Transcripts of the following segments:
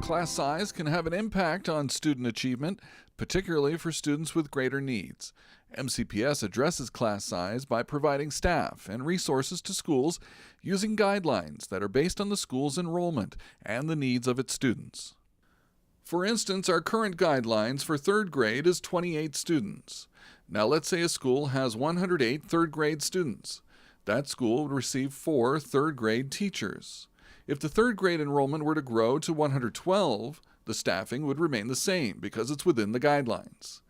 Class size can have an impact on student achievement, particularly for students with greater needs. MCPS addresses class size by providing staff and resources to schools using guidelines that are based on the school's enrollment and the needs of its students. For instance, our current guidelines for third grade is 28 students. Now let's say a school has 108 third grade students. That school would receive 4 third grade teachers. If the third grade enrollment were to grow to 112, the staffing would remain the same because it's within the guidelines.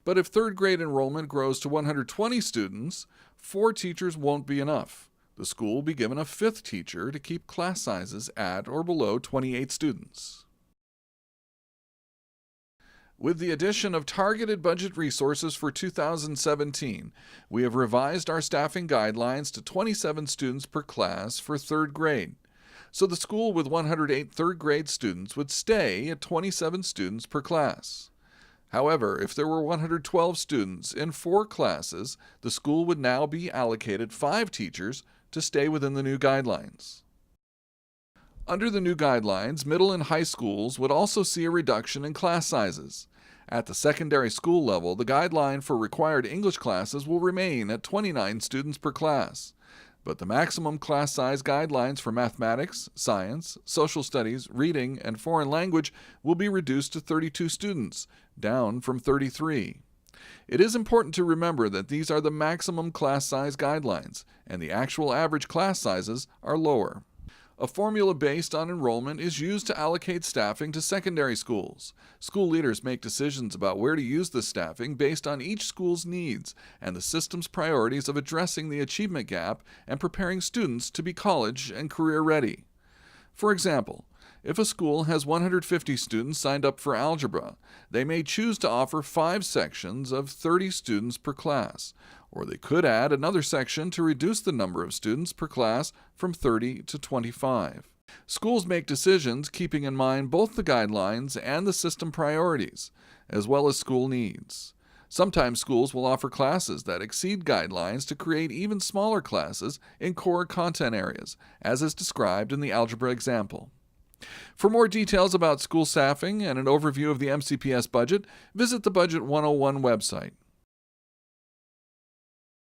But if third grade enrollment grows to 120 students, 4 teachers won't be enough. The school will be given a 5th teacher to keep class sizes at or below 28 students. With the addition of targeted budget resources for 2017, we have revised our staffing guidelines to 27 students per class for third grade. So the school with 108 third grade students would stay at 27 students per class. However, if there were 112 students in 4 classes, the school would now be allocated 5 teachers to stay within the new guidelines. Under the new guidelines, middle and high schools would also see a reduction in class sizes. At the secondary school level, the guideline for required English classes will remain at 29 students per class. But the maximum class size guidelines for mathematics, science, social studies, reading, and foreign language will be reduced to 32 students, down from 33. It is important to remember that these are the maximum class size guidelines, and the actual average class sizes are lower. A formula based on enrollment is used to allocate staffing to secondary schools. School leaders make decisions about where to use the staffing based on each school's needs and the system's priorities of addressing the achievement gap and preparing students to be college and career ready. For example, if a school has 150 students signed up for algebra, they may choose to offer 5 sections of 30 students per class, or they could add another section to reduce the number of students per class from 30 to 25. Schools make decisions keeping in mind both the guidelines and the system priorities, as well as school needs. Sometimes schools will offer classes that exceed guidelines to create even smaller classes in core content areas, as is described in the algebra example. For more details about school staffing and an overview of the MCPS budget, visit the Budget 101 website.